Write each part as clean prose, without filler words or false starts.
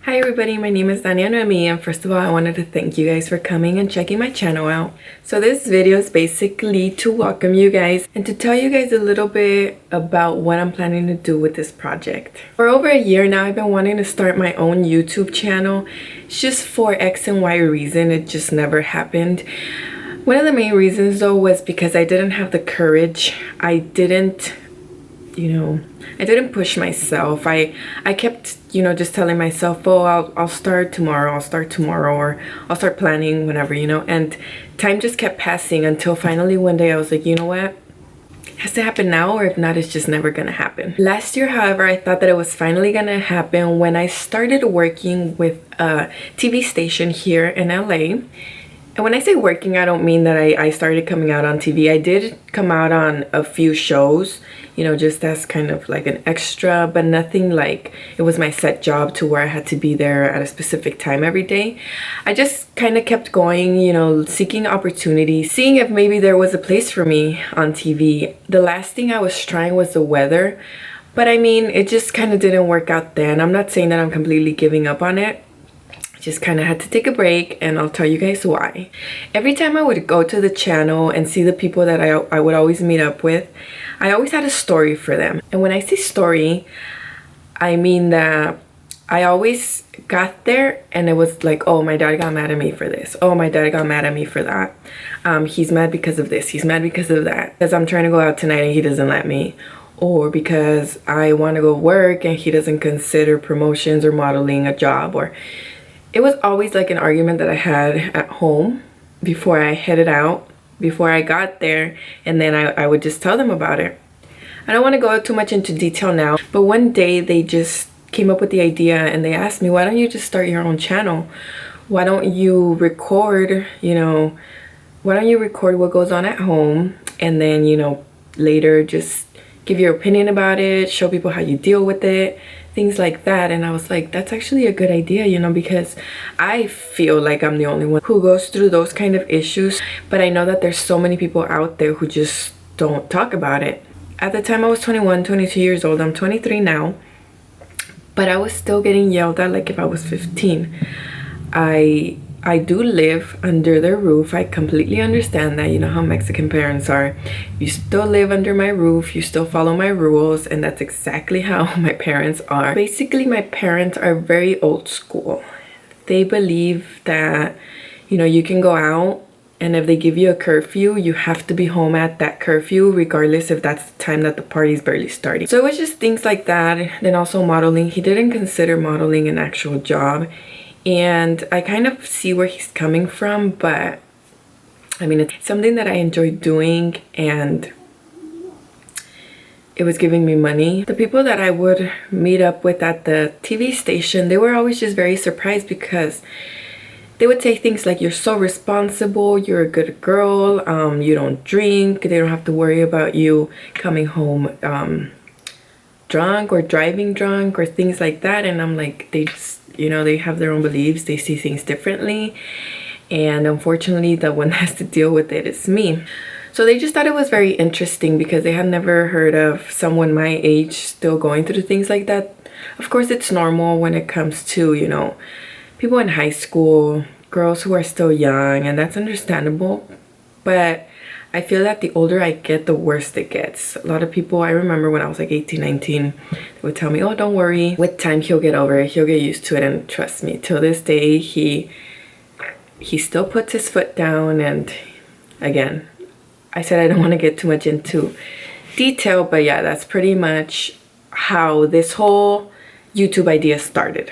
Hi everybody, my name is Dania Noemi, and first of all I wanted to thank you guys for coming and checking my channel out. So this video is basically to welcome you guys and to tell you guys a little bit about what I'm planning to do with this project. For over a year now I've been wanting to start my own YouTube channel. It's just for X and Y reason, it just never happened. One of the main reasons though was because I didn't have the courage. I didn't push myself. I kept, just telling myself, oh, I'll start tomorrow, or I'll start planning whenever, and time just kept passing until finally one day I was like, you know what? It has to happen now, or if not, it's just never gonna happen. Last year, however, I thought that it was finally gonna happen when I started working with a TV station here in LA. And when I say working, I don't mean that I started coming out on TV. I did come out on a few shows, just as kind of like an extra, but nothing like it was my set job to where I had to be there at a specific time every day. I just kind of kept going, seeking opportunities, seeing if maybe there was a place for me on TV. The last thing I was trying was the weather, but I mean, it just kind of didn't work out then. I'm not saying that I'm completely giving up on it. Just kind of had to take a break, and I'll tell you guys why. Every time I would go to the channel and see the people that I would always meet up with, I always had a story for them. And when I say story, I mean that I always got there and it was like, oh, my dad got mad at me for this. Oh, my dad got mad at me for that. He's mad because of this. He's mad because of that. Because I'm trying to go out tonight and he doesn't let me. Or because I want to go work and he doesn't consider promotions or modeling a job. Or it was always like an argument that I had at home before I headed out, before I got there, and then I would just tell them about it. I don't want to go too much into detail now, but one day they just came up with the idea and they asked me, why don't you just start your own channel? Why don't you record, why don't you record what goes on at home, and then, later just give your opinion about it, show people how you deal with it, things like that. And I was like, that's actually a good idea, because I feel like I'm the only one who goes through those kind of issues, but I know that there's so many people out there who just don't talk about it. At the time I was 21, 22 years old. I'm 23 now, but I was still getting yelled at like if I was 15. I do live under their roof. I completely understand that. You know how Mexican parents are. You still live under my roof. You still follow my rules. And that's exactly how my parents are. Basically, my parents are very old school. They believe that, you can go out, and if they give you a curfew, you have to be home at that curfew, regardless if that's the time that the party's barely starting. So it was just things like that. Then also modeling. He didn't consider modeling an actual job. And I kind of see where he's coming from, but I mean, it's something that I enjoy doing, and it was giving me money. The people that I would meet up with at the TV station, they were always just very surprised because they would say things like, you're so responsible, you're a good girl, you don't drink, they don't have to worry about you coming home drunk or driving drunk or things like that. And I'm like, they just, they have their own beliefs, they see things differently, and unfortunately the one that has to deal with it is me. So they just thought it was very interesting because they had never heard of someone my age still going through things like that. Of course, it's normal when it comes to, people in high school, girls who are still young, and that's understandable. But I feel that the older I get, the worse it gets. A lot of people, I remember when I was like 18, 19, they would tell me, oh, don't worry. With time, he'll get over it. He'll get used to it. And trust me, till this day, he still puts his foot down. And again, I said I don't want to get too much into detail, but yeah, that's pretty much how this whole YouTube idea started.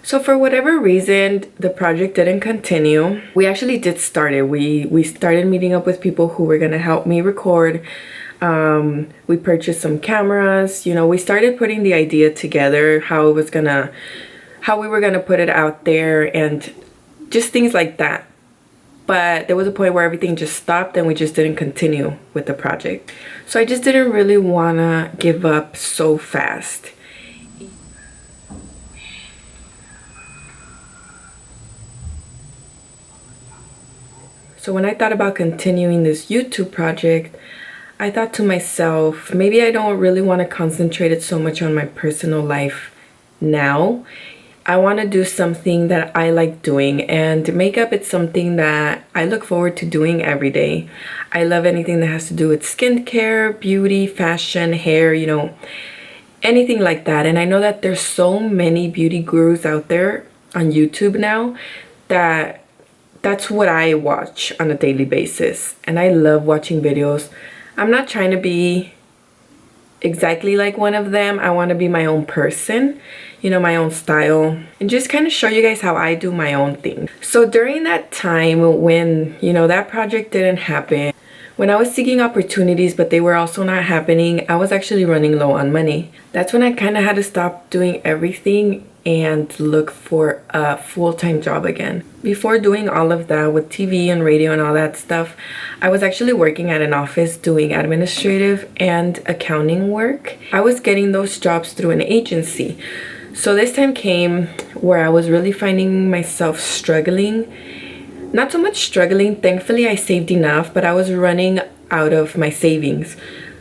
So for whatever reason, the project didn't continue. We actually did start it. We started meeting up with people who were gonna help me record. We purchased some cameras. We started putting the idea together, how we were gonna put it out there, and just things like that. But there was a point where everything just stopped and we just didn't continue with the project. So I just didn't really wanna give up so fast. So when I thought about continuing this YouTube project, I thought to myself, maybe I don't really want to concentrate it so much on my personal life now. I want to do something that I like doing, and makeup it's something that I look forward to doing every day. I love anything that has to do with skincare, beauty, fashion, hair, you know, anything like that. And I know that there's so many beauty gurus out there on YouTube now that that's what I watch on a daily basis. And I love watching videos. I'm not trying to be exactly like one of them. I want to be my own person, you know, my own style, and just kind of show you guys how I do my own thing. So during that time when, you know, that project didn't happen, when I was seeking opportunities but they were also not happening, I was actually running low on money. That's when I kind of had to stop doing everything and look for a full-time job again. Before doing all of that with TV and radio and all that stuff, I was actually working at an office doing administrative and accounting work. I was getting those jobs through an agency. So this time came where I was really finding myself struggling. Not so much struggling, thankfully I saved enough, but I was running out of my savings.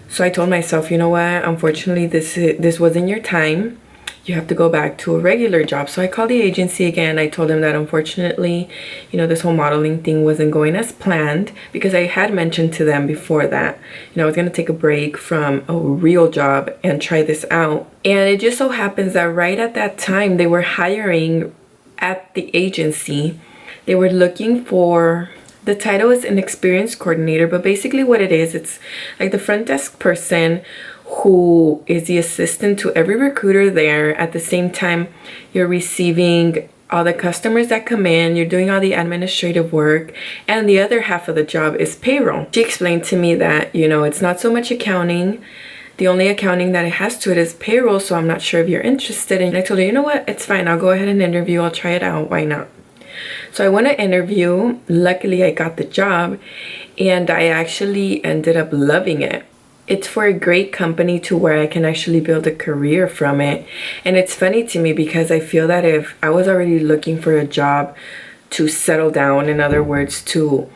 So I told myself, you know what, unfortunately this wasn't your time. You have to go back to a regular job. So I called the agency again. I told them that unfortunately, you know, this whole modeling thing wasn't going as planned, because I had mentioned to them before that, you know, I was going to take a break from a real job and try this out. And it just so happens that right at that time they were hiring at the agency. They were looking for, the title is an experienced coordinator, but basically what it is, it's like the front desk person who is the assistant to every recruiter there. At the same time, you're receiving all the customers that come in, you're doing all the administrative work, and the other half of the job is payroll. She explained to me that, you know, it's not so much accounting. The only accounting that it has to it is payroll, so I'm not sure if you're interested. And I told her, you know what, it's fine, I'll go ahead and interview, I'll try it out, why not? So I went to interview. Luckily I got the job, and I actually ended up loving it. It's for a great company to where I can actually build a career from it. And it's funny to me because I feel that if I was already looking for a job to settle down, in other words, to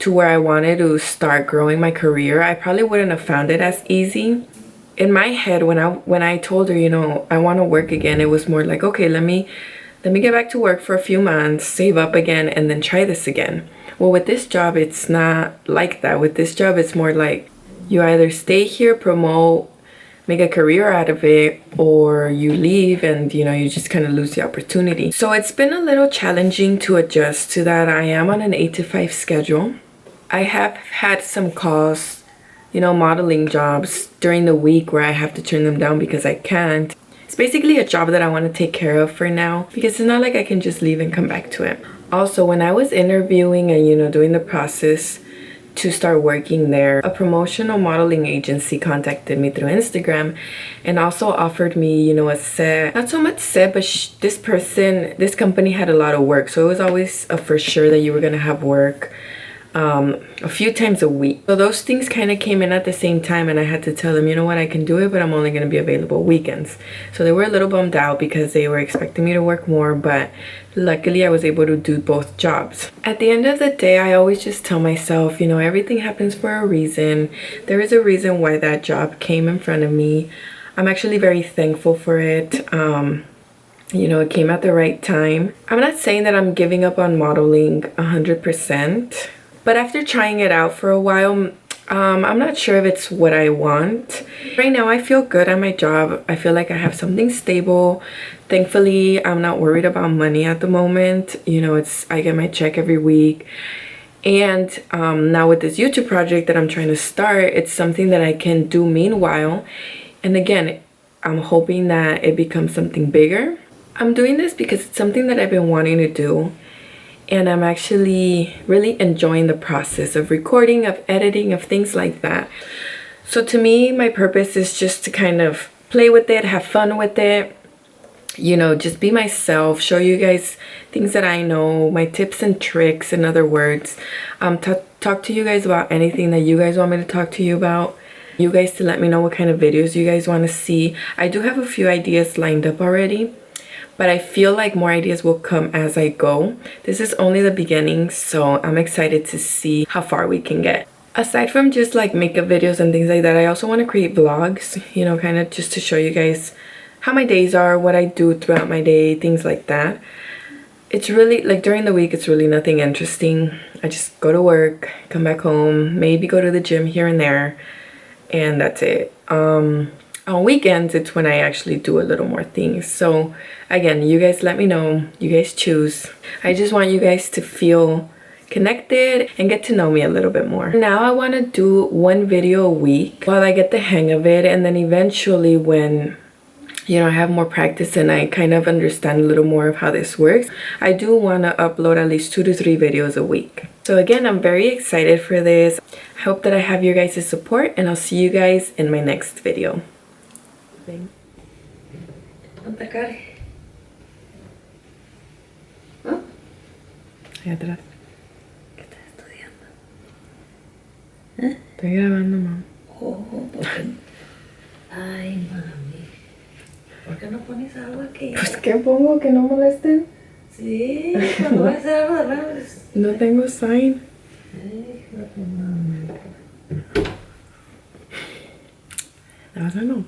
where I wanted to start growing my career, I probably wouldn't have found it as easy. In my head, when I told her, you know, I want to work again, it was more like, okay, let me get back to work for a few months, save up again, and then try this again. Well, with this job, it's not like that. With this job, it's more like you either stay here, promote, make a career out of it, or you leave and, you know, you just kind of lose the opportunity. So it's been a little challenging to adjust to that. I am on an 8 to 5 schedule. I have had some calls, you know, modeling jobs during the week where I have to turn them down because I can't. It's basically a job that I want to take care of for now, because it's not like I can just leave and come back to it. Also, when I was interviewing and, you know, doing the process to start working there, a promotional modeling agency contacted me through Instagram and also offered me, you know, a set. Not so much set, but this company had a lot of work. So it was always a for sure that you were going to have work a few times a week. So those things kind of came in at the same time, and I had to tell them, you know what, I can do it, but I'm only going to be available weekends. So they were a little bummed out because they were expecting me to work more, but luckily I was able to do both jobs. At the end of the day, I always just tell myself, you know, everything happens for a reason. There is a reason why that job came in front of me. I'm actually very thankful for it. You know, it came at the right time. I'm not saying that I'm giving up on modeling 100%. But after trying it out for a while, I'm not sure if it's what I want. Right now, I feel good at my job. I feel like I have something stable. Thankfully, I'm not worried about money at the moment. You know, I get my check every week. And now with this YouTube project that I'm trying to start, it's something that I can do meanwhile. And again, I'm hoping that it becomes something bigger. I'm doing this because it's something that I've been wanting to do. And I'm actually really enjoying the process of recording, of editing, of things like that. So to me, my purpose is just to kind of play with it, have fun with it, you know, just be myself, show you guys things that I know, my tips and tricks, in other words. Talk to you guys about anything that you guys want me to talk to you about. You guys to let me know what kind of videos you guys want to see. I do have a few ideas lined up already, but I feel like more ideas will come as I go. This is only the beginning, so I'm excited to see how far we can get. Aside from just like makeup videos and things like that, I also want to create vlogs, you know, kind of just to show you guys how my days are, what I do throughout my day, things like that. It's really, like, during the week, it's really nothing interesting. I just go to work, come back home, maybe go to the gym here and there, and that's it. On weekends, it's when I actually do a little more things. So again, you guys let me know, you guys choose. I just want you guys to feel connected and get to know me a little bit more. Now I want to do one video a week while I get the hang of it, and then eventually when, you know, I have more practice and I kind of understand a little more of how this works, I do want to upload at least 2 to 3 videos a week. So again, I'm very excited for this. I hope that I have your guys' support, and I'll see you guys in my next video. Ahí atrás. ¿Qué estás estudiando? Estoy grabando, mamá. Oh, ¿por qué? Ay, mami. ¿Por qué no pones algo aquí? Pues, ¿qué pongo? ¿Que no molesten? Sí, cuando vas a hacer algo de raro. No tengo sign. Ay, hijo de tu mami. I don't know.